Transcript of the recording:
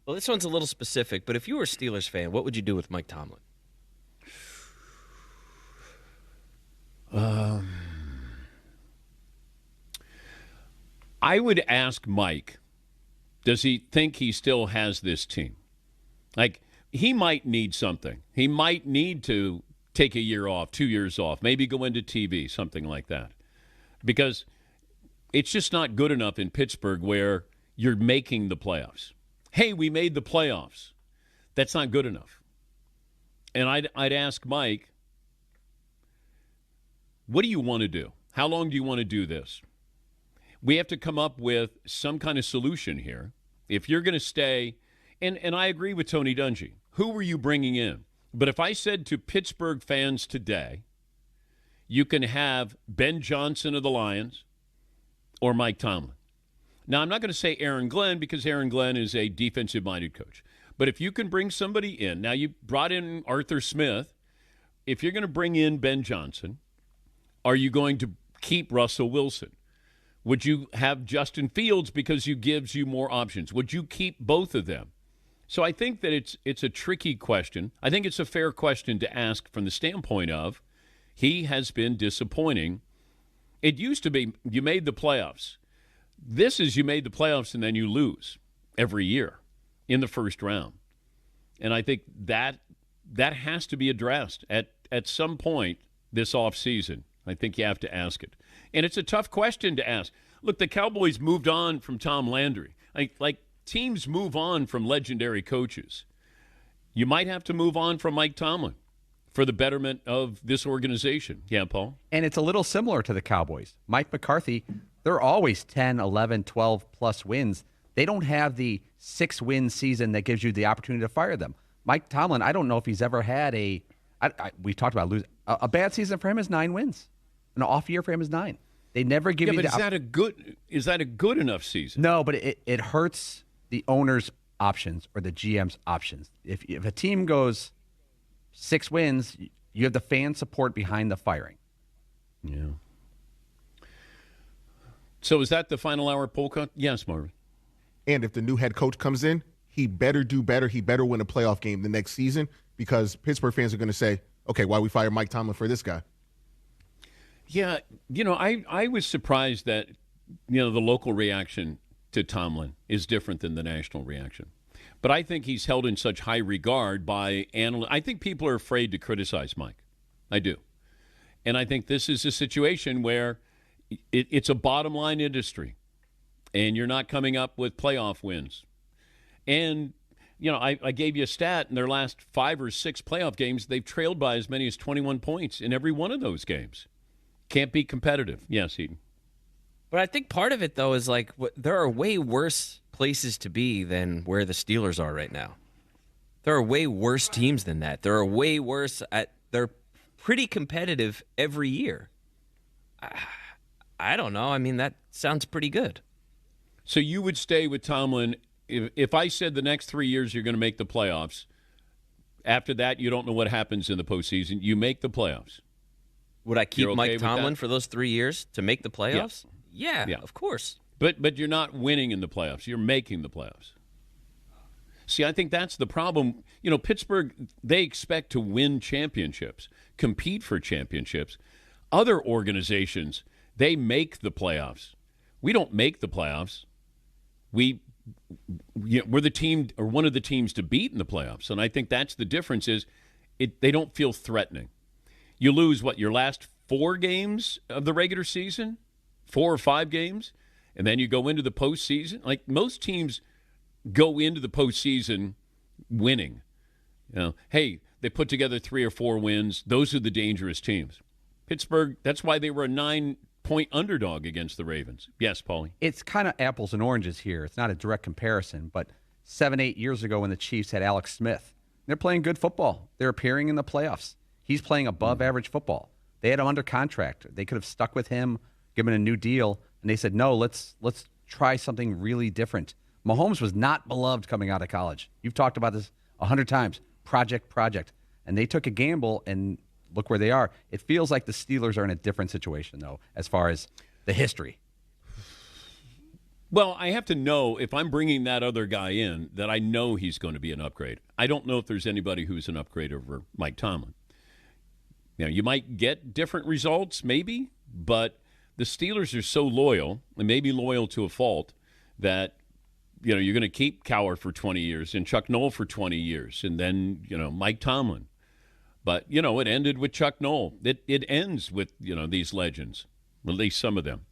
Well, this one's a little specific, but if you were a Steelers fan, what would you do with Mike Tomlin? I would ask Mike, does he think he still has this team? Like, he might need something. He might need to take a year off, 2 years off, maybe go into TV, something like that. Because it's just not good enough in Pittsburgh where you're making the playoffs. Hey, we made the playoffs. That's not good enough. And I'd ask Mike, what do you want to do? How long do you want to do this? We have to come up with some kind of solution here. If you're going to stay, and I agree with Tony Dungy, who were you bringing in? But if I said to Pittsburgh fans today, you can have Ben Johnson of the Lions or Mike Tomlin. Now, I'm not going to say Aaron Glenn because Aaron Glenn is a defensive-minded coach. But if you can bring somebody in, now you brought in Arthur Smith. If you're going to bring in Ben Johnson, are you going to keep Russell Wilson? Would you have Justin Fields because he gives you more options? Would you keep both of them? So I think that it's a tricky question. I think it's a fair question to ask from the standpoint of he has been disappointing. It used to be you made the playoffs. This is you made the playoffs and then you lose every year in the first round. And I think that has to be addressed at some point this offseason. I think you have to ask it. And it's a tough question to ask. Look, the Cowboys moved on from Tom Landry. Like teams move on from legendary coaches. You might have to move on from Mike Tomlin for the betterment of this organization. Yeah, Paul? And it's a little similar to the Cowboys. Mike McCarthy, they're always 10, 11, 12-plus wins. They don't have the 6-win season that gives you the opportunity to fire them. Mike Tomlin, I don't know if he's ever had we talked about losing. A bad season for him is 9 wins. An off year for him is 9. They never give you but is that a good enough season? No, but it hurts the owner's options or the GM's options. If a team goes 6 wins, you have the fan support behind the firing. Yeah. So is that the final hour poll cut? Yes, Marvin. And if the new head coach comes in, he better do better. He better win a playoff game the next season because Pittsburgh fans are going to say, okay, why we fire Mike Tomlin for this guy? Yeah, I was surprised that, the local reaction to Tomlin is different than the national reaction. But I think he's held in such high regard by analysts. I think people are afraid to criticize Mike. I do. And I think this is a situation where it's a bottom-line industry, and you're not coming up with playoff wins. And, I gave you a stat. In their last 5 or 6 playoff games, they've trailed by as many as 21 points in every one of those games. Can't be competitive. Yes, Eden. But I think part of it, though, is there are way worse places to be than where the Steelers are right now. There are way worse teams than that. There are way worse. They're pretty competitive every year. I don't know. I mean, that sounds pretty good. So you would stay with Tomlin if I said the next 3 years you're going to make the playoffs. After that, you don't know what happens in the postseason. You make the playoffs. Would I keep okay Mike Tomlin for those 3 years to make the playoffs? Yeah, of course. But you're not winning in the playoffs. You're making the playoffs. See, I think that's the problem. Pittsburgh, they expect to win championships, compete for championships. Other organizations, they make the playoffs. We don't make the playoffs. We're the team or one of the teams to beat in the playoffs. And I think that's the difference is they don't feel threatening. You lose, your last 4 games of the regular season? 4 or 5 games? And then you go into the postseason? Like, most teams go into the postseason winning. Hey, they put together 3 or 4 wins. Those are the dangerous teams. Pittsburgh, that's why they were a 9-point underdog against the Ravens. Yes, Paulie? It's kind of apples and oranges here. It's not a direct comparison, but 7-8 years ago when the Chiefs had Alex Smith, they're playing good football. They're appearing in the playoffs. He's playing above-average football. They had him under contract. They could have stuck with him, given a new deal, and they said, no, let's try something really different. Mahomes was not beloved coming out of college. You've talked about this 100 times. Project. And they took a gamble, and look where they are. It feels like the Steelers are in a different situation, though, as far as the history. Well, I have to know if I'm bringing that other guy in that I know he's going to be an upgrade. I don't know if there's anybody who's an upgrade over Mike Tomlin. You might get different results, maybe, but the Steelers are so loyal, and maybe loyal to a fault, that you're going to keep Cowher for 20 years and Chuck Noll for 20 years, and then Mike Tomlin. But it ended with Chuck Noll. It ends with these legends, at least some of them.